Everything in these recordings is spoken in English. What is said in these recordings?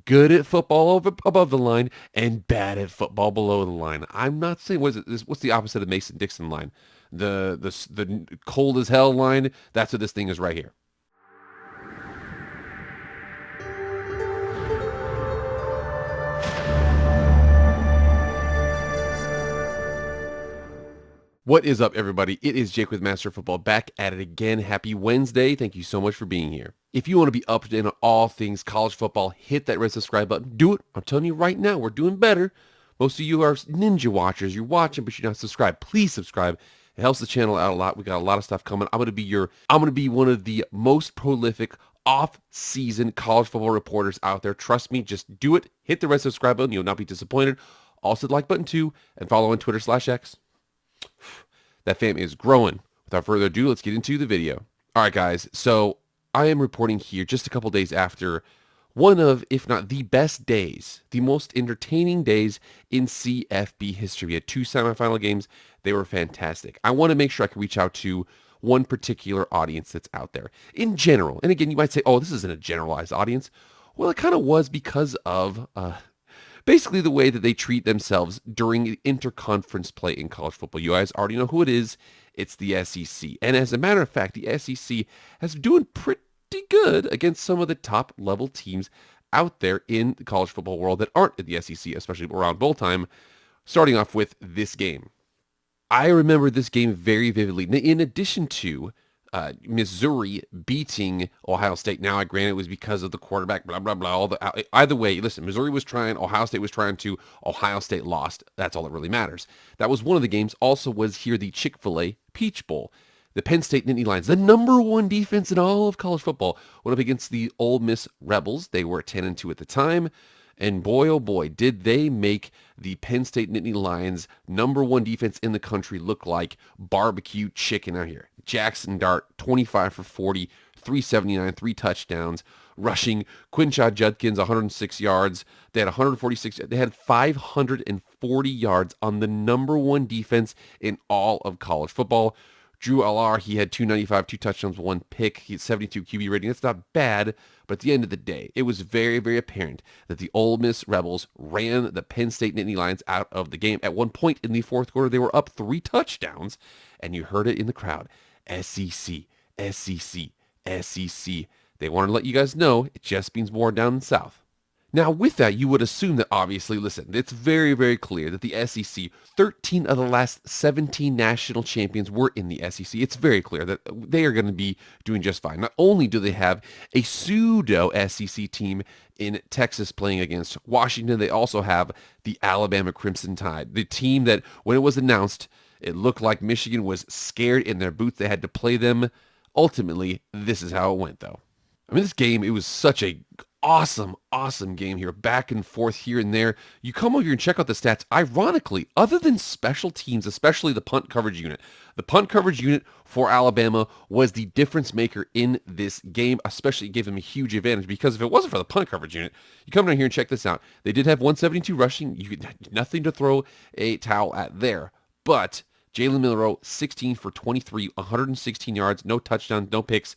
good at football above the line and bad at football below the line. I'm not saying what's the opposite of Mason-Dixon line? The cold as hell line. That's what this thing is right here. What is up, everybody? It is Jake with Master Football back at it again. Happy Wednesday. Thank you so much for being here. If you want to be up to date on all things college football, hit that red subscribe button. Do it. I'm telling you right now, we're doing better. Most of you are ninja watchers. You're watching, but you're not subscribed. Please subscribe. It helps the channel out a lot. We got a lot of stuff coming. I'm gonna be one of the most prolific off-season college football reporters out there. Trust me, just do it. Hit the red subscribe button. You'll not be disappointed. Also the like button too, and follow on Twitter/X. That fam is growing. Without further ado, let's get into the video. All right, guys. So I am reporting here just a couple days after one of, if not the best days, the most entertaining days in CFB history. We had two semifinal games. They were fantastic. I want to make sure I can reach out to one particular audience that's out there in general. And again, you might say, oh, this isn't a generalized audience. Well, it kind of was because of basically the way that they treat themselves during interconference play in college football. You guys already know who it is. It's the SEC. And as a matter of fact, the SEC has been doing pretty good against some of the top level teams out there in the college football world that aren't at the SEC, especially around bowl time, starting off with this game. I remember this game very vividly. In addition to Missouri beating Ohio State. Now, I grant it was because of the quarterback, blah, blah, blah. Either way, listen, Missouri was trying, Ohio State was trying to, Ohio State lost. That's all that really matters. That was one of the games. Also was here the Chick-fil-A Peach Bowl. The Penn State Nittany Lions, the number one defense in all of college football, went up against the Ole Miss Rebels. They were 10-2 at the time. And boy, oh boy, did they make the Penn State Nittany Lions number one defense in the country look like barbecue chicken out here. Jackson Dart, 25 for 40, 379, 3 touchdowns. Rushing, Quinshad Judkins, 106 yards. They had 146. They had 540 yards on the number one defense in all of college football. Drew Allar, he had 295, 2 touchdowns, 1 pick. He had 72 QB rating. That's not bad, but at the end of the day, it was very, very apparent that the Ole Miss Rebels ran the Penn State Nittany Lions out of the game. At one point in the fourth quarter, they were up 3 touchdowns, and you heard it in the crowd. SEC, SEC, SEC. They want to let you guys know it just means more down in the South. Now, with that, you would assume that obviously, listen, it's very, very clear that the SEC, 13 of the last 17 national champions were in the SEC. It's very clear that they are going to be doing just fine. Not only do they have a pseudo SEC team in Texas playing against Washington, they also have the Alabama Crimson Tide, the team that when it was announced, it looked like Michigan was scared in their boots. They had to play them. Ultimately, this is how it went, though. I mean, this game, it was such a awesome game here, back and forth here and there. You come over here and check out the stats. Ironically, other than special teams, especially the punt coverage unit, the punt coverage unit for Alabama was the difference maker in this game, especially gave them a huge advantage because if it wasn't for the punt coverage unit, you come down here and check this out. They did have 172 rushing. You could nothing to throw a towel at there, but Jalen Milroe, 16 for 23, 116 yards, no touchdowns, no picks.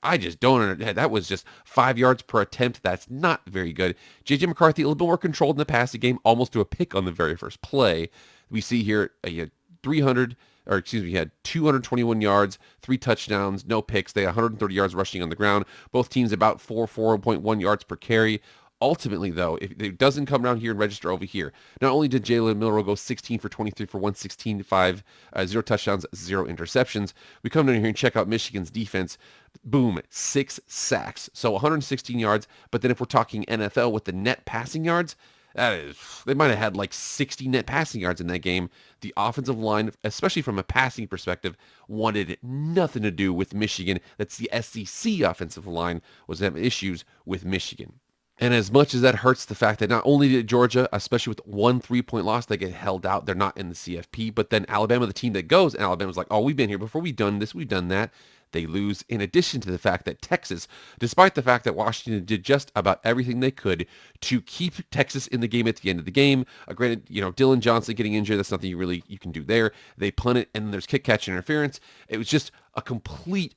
I just don't understand. That was just 5 yards per attempt. That's not very good. J.J. McCarthy, a little bit more controlled in the passing game, almost to a pick on the very first play. We see here he had 221 yards, 3 touchdowns, no picks. They had 130 yards rushing on the ground. Both teams about 4.1 yards per carry. Ultimately, though, if it doesn't come down here and register over here, not only did Jalen Milroe go 16 for 23 for 116, 0 touchdowns, 0 interceptions, we come down here and check out Michigan's defense. Boom, 6 sacks. So 116 yards. But then if we're talking NFL with the net passing yards, they might have had like 60 net passing yards in that game. The offensive line, especially from a passing perspective, wanted nothing to do with Michigan. That's the SEC offensive line was having issues with Michigan. And as much as that hurts the fact that not only did Georgia, especially with 1 3-point loss, they get held out, they're not in the CFP, but then Alabama, the team that goes, and Alabama's like, oh, we've been here before, we've done this, we've done that. They lose, in addition to the fact that Texas, despite the fact that Washington did just about everything they could to keep Texas in the game at the end of the game. Granted, Dylan Johnson getting injured, that's nothing you can do there. They punt it, and then there's kick-catch interference. It was just a complete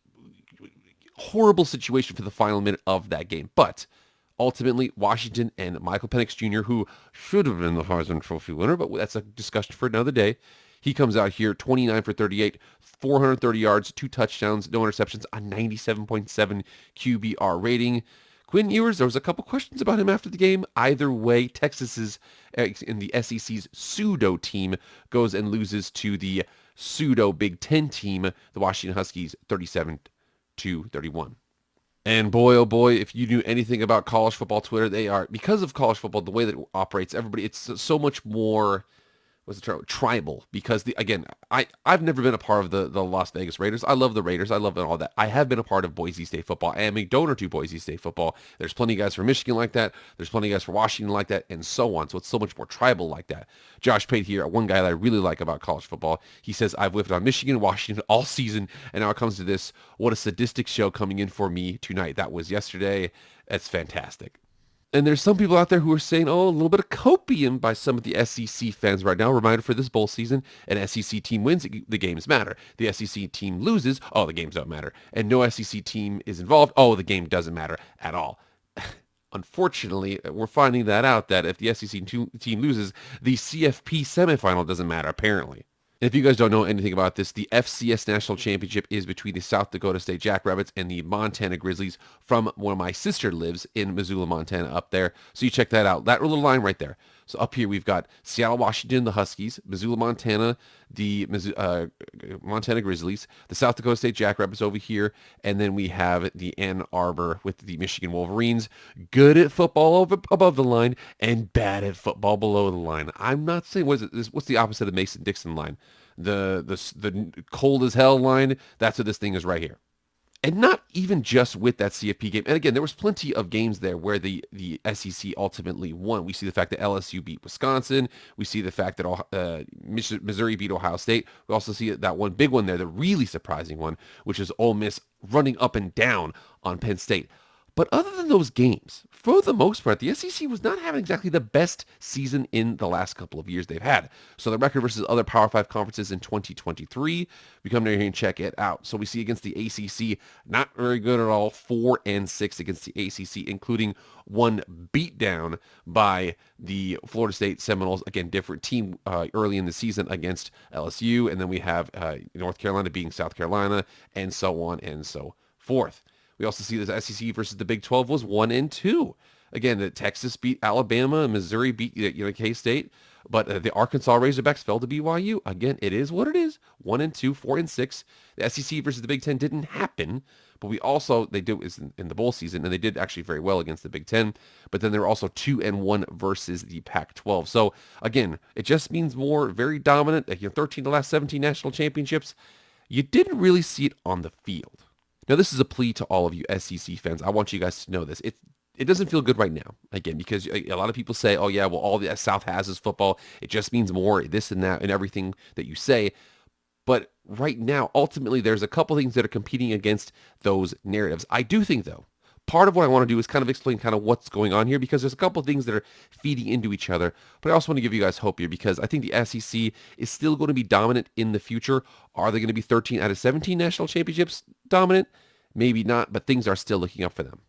horrible situation for the final minute of that game. But Ultimately, Washington and Michael Penix Jr., who should have been the Heisman Trophy winner, but that's a discussion for another day. He comes out here 29 for 38, 430 yards, 2 touchdowns, no interceptions, a 97.7 QBR rating. Quinn Ewers, there was a couple questions about him after the game. Either way, Texas's in the SEC's pseudo team goes and loses to the pseudo Big Ten team, the Washington Huskies, 37-31. And boy, oh boy, if you knew anything about college football Twitter, they are, because of college football, the way that it operates, everybody, it's so much more, what's the term, tribal. Because, I've never been a part of the Las Vegas Raiders. I love the Raiders. I love all that. I have been a part of Boise State football. I am a donor to Boise State football. There's plenty of guys from Michigan like that. There's plenty of guys from Washington like that, and so on. So it's so much more tribal like that. Josh Pate here, one guy that I really like about college football, he says, I've whiffed on Michigan and Washington all season, and now it comes to this. What a sadistic show coming in for me tonight. That was yesterday. That's fantastic. And there's some people out there who are saying, oh, a little bit of copium by some of the SEC fans right now. Reminder for this bowl season, an SEC team wins, the games matter. The SEC team loses, oh, the games don't matter. And no SEC team is involved, oh, the game doesn't matter at all. Unfortunately, we're finding that out, that if the SEC team loses, the CFP semifinal doesn't matter, apparently. If you guys don't know anything about this, the FCS National Championship is between the South Dakota State Jackrabbits and the Montana Grizzlies, from where my sister lives in Missoula, Montana, up there. So you check that out. That little line right there. So up here we've got Seattle, Washington, the Huskies, Missoula, Montana, the Montana Grizzlies, the South Dakota State Jackrabbits over here, and then we have the Ann Arbor with the Michigan Wolverines. Good at football above the line and bad at football below the line. I'm not saying, what's the opposite of Mason-Dixon line? The cold as hell line. That's what this thing is right here. And not even just with that CFP game. And again, there was plenty of games there where the SEC ultimately won. We see the fact that LSU beat Wisconsin. We see the fact that Missouri beat Ohio State. We also see that one big one there, the really surprising one, which is Ole Miss running up and down on Penn State. But other than those games, for the most part, the SEC was not having exactly the best season in the last couple of years they've had. So the record versus other Power 5 conferences in 2023, we come down here and check it out. So we see against the ACC, not very good at all, 4-6 against the ACC, including one beatdown by the Florida State Seminoles. Again, different team early in the season against LSU. And then we have North Carolina beating South Carolina, and so on and so forth. We also see the SEC versus the Big 12 was 1-2. Again, the Texas beat Alabama and Missouri beat K-State, but the Arkansas Razorbacks fell to BYU. Again, it is what it is. 1-2, 4-6. The SEC versus the Big 10 didn't happen, but they did is in the bowl season, and they did actually very well against the Big 10. But then they were also 2-1 versus the Pac-12. So again, it just means more, very dominant. 13 of the last 17 national championships. You didn't really see it on the field. Now, this is a plea to all of you SEC fans. I want you guys to know this. It doesn't feel good right now, again, because a lot of people say, oh, yeah, well, all the South has is football. It just means more, this and that, and everything that you say. But right now, ultimately, there's a couple things that are competing against those narratives. I do think, though, part of what I want to do is kind of explain kind of what's going on here, because there's a couple of things that are feeding into each other. But I also want to give you guys hope here, because I think the SEC is still going to be dominant in the future. Are they going to be 13 out of 17 national championships dominant? Maybe not, but things are still looking up for them.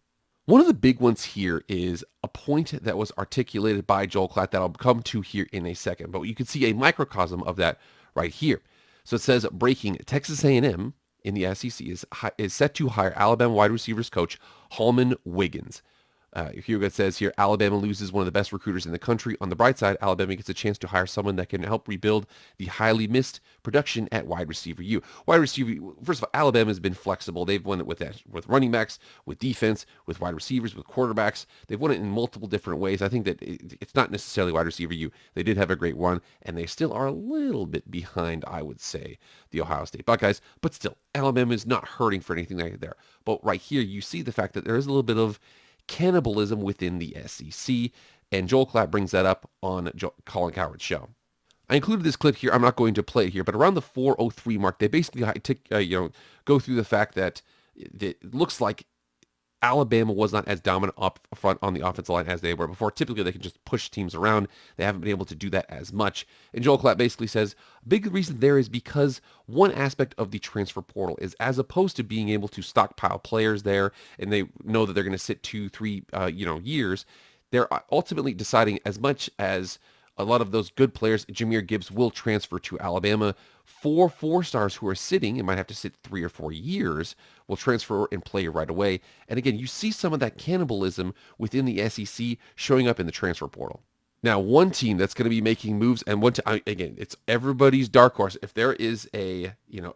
One of the big ones here is a point that was articulated by Joel Klatt that I'll come to here in a second. But you can see a microcosm of that right here. So it says, breaking, Texas A&M in the SEC is set to hire Alabama wide receivers coach Holman Wiggins. Here it says here, Alabama loses one of the best recruiters in the country. On the bright side, Alabama gets a chance to hire someone that can help rebuild the highly missed production at wide receiver U. Wide receiver, first of all, Alabama has been flexible. They've won it with running backs, with defense, with wide receivers, with quarterbacks. They've won it in multiple different ways. I think that it's not necessarily wide receiver U. They did have a great run, and they still are a little bit behind, I would say, the Ohio State Buckeyes. But still, Alabama is not hurting for anything like there. But right here, you see the fact that there is a little bit of cannibalism within the SEC, and Joel Klatt brings that up on Colin Cowherd's show. I included this clip here. I'm not going to play it here, but around the 4:03 mark, they basically go through the fact that it looks like Alabama was not as dominant up front on the offensive line as they were before. Typically, they can just push teams around. They haven't been able to do that as much. And Joel Klatt basically says, a big reason there is because one aspect of the transfer portal is as opposed to being able to stockpile players there, and they know that they're going to sit 2, 3, years, they're ultimately deciding as much as a lot of those good players, Jahmyr Gibbs will transfer to Alabama. 4 stars who are sitting and might have to sit 3 or 4 years will transfer and play right away. And again, you see some of that cannibalism within the SEC showing up in the transfer portal. Now, one team that's going to be making moves, and again, it's everybody's dark horse. If there is a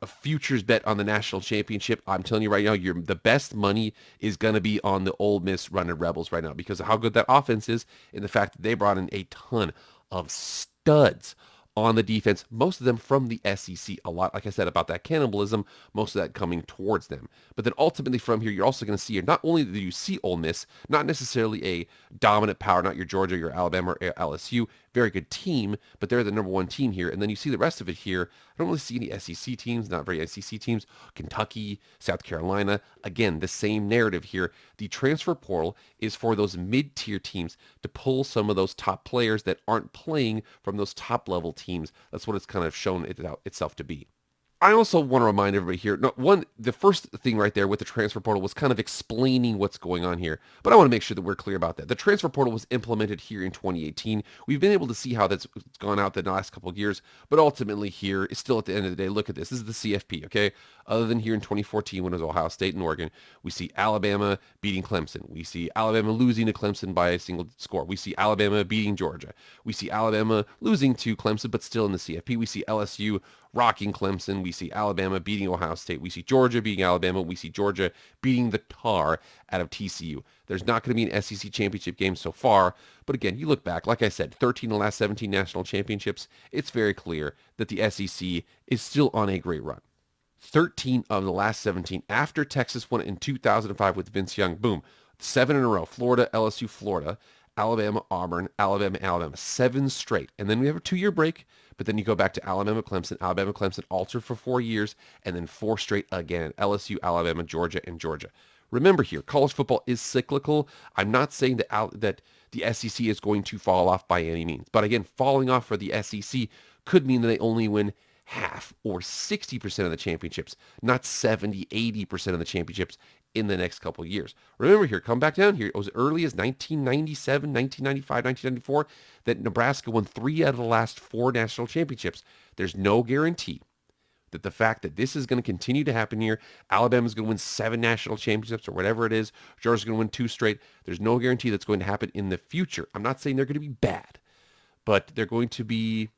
futures bet on the national championship, I'm telling you right now, the best money is going to be on the Ole Miss Running Rebels right now because of how good that offense is and the fact that they brought in a ton of studs on the defense, most of them from the SEC. A lot, like I said, about that cannibalism, most of that coming towards them. But then ultimately from here, you're also going to see, not only do you see Ole Miss, not necessarily a dominant power, not your Georgia, your Alabama, or LSU, very good team, but they're the number one team here. And then you see the rest of it here. I don't really see any SEC teams, not very SEC teams. Kentucky, South Carolina, again, the same narrative here. The transfer portal is for those mid-tier teams to pull some of those top players that aren't playing from those top-level teams. That's what it's kind of shown itself to be. I also want to remind everybody here, the first thing right there with the transfer portal was kind of explaining what's going on here, but I want to make sure that we're clear about that. The transfer portal was implemented here in 2018. We've been able to see how that's gone out the last couple of years, but ultimately here, is still at the end of the day, look at this. This is the CFP, okay? Other than here in 2014 when it was Ohio State and Oregon, we see Alabama beating Clemson. We see Alabama losing to Clemson by a single score. We see Alabama beating Georgia. We see Alabama losing to Clemson, but still in the CFP. We see LSU rocking Clemson. We see Alabama beating Ohio State. We see Georgia beating Alabama. We see Georgia beating the tar out of TCU. There's not going to be an SEC championship game so far, but again, you look back, like I said, 13 of the last 17 national championships, it's very clear that the SEC is still on a great run. 13 of the last 17 after Texas won it in 2005 with Vince Young. Boom. 7 in a row. Florida, LSU, Florida, Alabama, Auburn, Alabama, Alabama. 7 straight. And then we have a 2-year break, but then you go back to Alabama, Clemson, altered for 4 years, and then 4 straight again. LSU, Alabama, Georgia, and Georgia. Remember here, college football is cyclical. I'm not saying that the SEC is going to fall off by any means. But again, falling off for the SEC could mean that they only win half or 60% of the championships, not 70, 80% of the championships in the next couple of years. Remember here, come back down here. It was as early as 1997, 1995, 1994 that Nebraska won 3 out of the last 4 national championships. There's no guarantee that the fact that this is going to continue to happen here, Alabama's going to win 7 national championships or whatever it is, Georgia's going to win 2 straight. There's no guarantee that's going to happen in the future. I'm not saying they're going to be bad, but they're going to be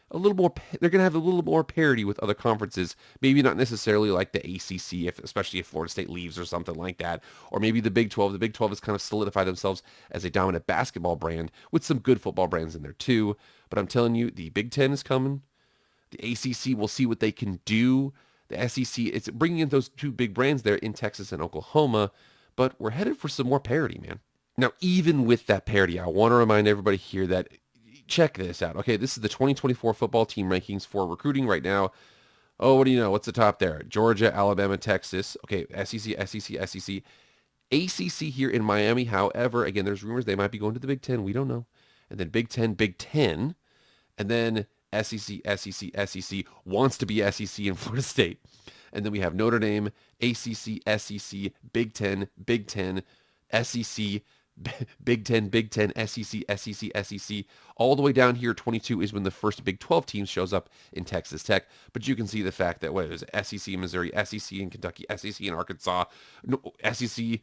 a little more, they're going to have a little more parity with other conferences. Maybe not necessarily like the ACC, especially if Florida State leaves or something like that. Or maybe the Big 12. The Big 12 has kind of solidified themselves as a dominant basketball brand with some good football brands in there too. But I'm telling you, the Big 10 is coming. The ACC will see what they can do. The SEC, it's bringing in those 2 big brands there in Texas and Oklahoma. But we're headed for some more parity, man. Now, even with that parity, I want to remind everybody here that check this out. Okay, this is the 2024 football team rankings for recruiting right now. Oh, what do you know? What's the top there? Georgia, Alabama, Texas. Okay, SEC. ACC here in Miami. However, again, there's rumors they might be going to the Big Ten. We don't know. And then Big Ten. And then SEC wants to be SEC in Florida State. And then we have Notre Dame, ACC, SEC, Big Ten, SEC, Big Ten, SEC. All the way down here, 22 is when the first Big 12 team shows up in Texas Tech. But you can see the fact that, what is it, SEC in Missouri, SEC in Kentucky, SEC in Arkansas, SEC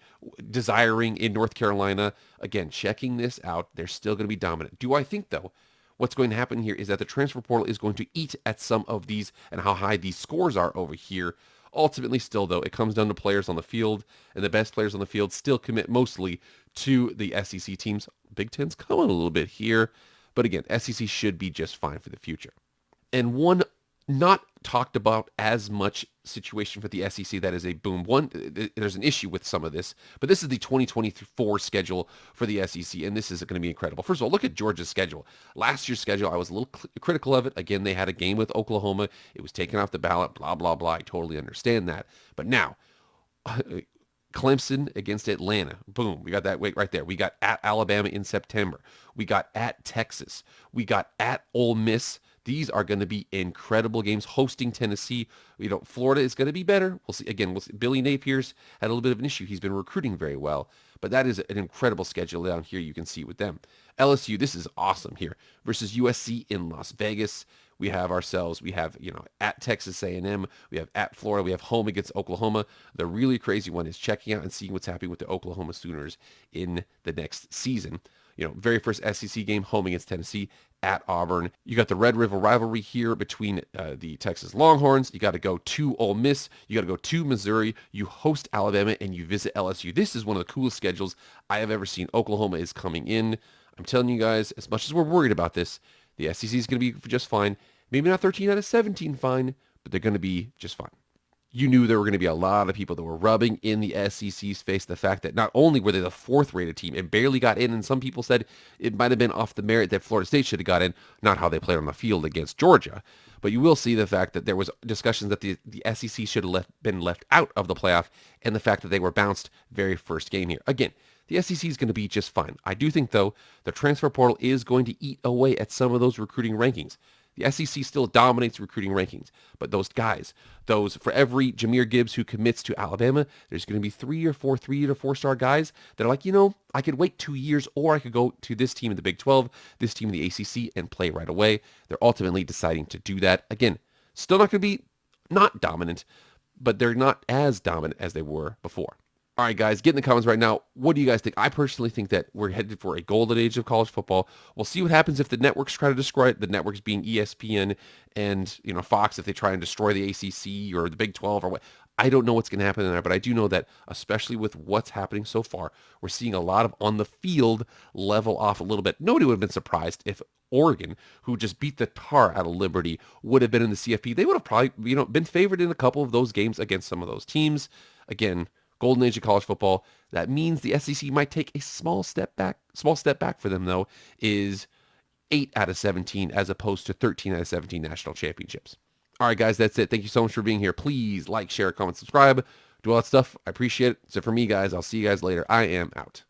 desiring in North Carolina. Again, checking this out, they're still going to be dominant. Do I think, though, what's going to happen here is that the transfer portal is going to eat at some of these and how high these scores are over here. Ultimately, still, though, it comes down to players on the field, and the best players on the field still commit mostly to the SEC teams. Big Ten's coming a little bit here, but again, SEC should be just fine for the future. And one not talked about as much situation for the SEC that is a boom. One, there's an issue with some of this, but this is the 2024 schedule for the SEC, and this is going to be incredible. First of all, look at Georgia's schedule. Last year's schedule, I was a little critical of it. Again, they had a game with Oklahoma. It was taken off the ballot, blah, blah, blah. I totally understand that. But now, Clemson against Atlanta. Boom. We got that right there. We got at Alabama in September. We got at Texas. We got at Ole Miss. These are going to be incredible games. Hosting Tennessee. Florida is going to be better. We'll see. Again, Billy Napier's had a little bit of an issue. He's been recruiting very well. But that is an incredible schedule down here. You can see with them. LSU, this is awesome here. Versus USC in Las Vegas. We have at Texas A&M, we have at Florida, we have home against Oklahoma. The really crazy one is checking out and seeing what's happening with the Oklahoma Sooners in the next season. Very first SEC game, home against Tennessee, at Auburn. You got the Red River rivalry here between the Texas Longhorns. You got to go to Ole Miss. You got to go to Missouri. You host Alabama, and you visit LSU. This is one of the coolest schedules I have ever seen. Oklahoma is coming in. I'm telling you guys, as much as we're worried about this, the SEC is going to be just fine. Maybe not 13 out of 17 fine, but they're going to be just fine. You knew there were going to be a lot of people that were rubbing in the SEC's face the fact that not only were they the fourth-rated team and barely got in, and some people said it might have been off the merit that Florida State should have got in, not how they played on the field against Georgia. But you will see the fact that there was discussions that the SEC should have been left out of the playoff, and the fact that they were bounced very first game here. Again, the SEC is going to be just fine. I do think, though, the transfer portal is going to eat away at some of those recruiting rankings. The SEC still dominates recruiting rankings, but for every Jahmyr Gibbs who commits to Alabama, there's going to be 3 or 4-star guys that are like, I could wait 2 years, or I could go to this team in the Big 12, this team in the ACC, and play right away. They're ultimately deciding to do that. Again, still not going to be not dominant, but they're not as dominant as they were before. All right, guys, get in the comments right now. What do you guys think? I personally think that we're headed for a golden age of college football. We'll see what happens if the networks try to destroy it. The networks being ESPN and Fox, if they try and destroy the ACC or the Big 12 or what. I don't know what's going to happen there, but I do know that, especially with what's happening so far, we're seeing a lot of on the field level off a little bit. Nobody would have been surprised if Oregon, who just beat the tar out of Liberty, would have been in the CFP. They would have probably been favored in a couple of those games against some of those teams. Again, golden age of college football. That means the SEC might take a small step back. Small step back for them, though, is 8 out of 17 as opposed to 13 out of 17 national championships. All right, guys, that's it. Thank you so much for being here. Please like, share, comment, subscribe, do all that stuff. I appreciate it. So for me, guys, I'll see you guys later. I am out.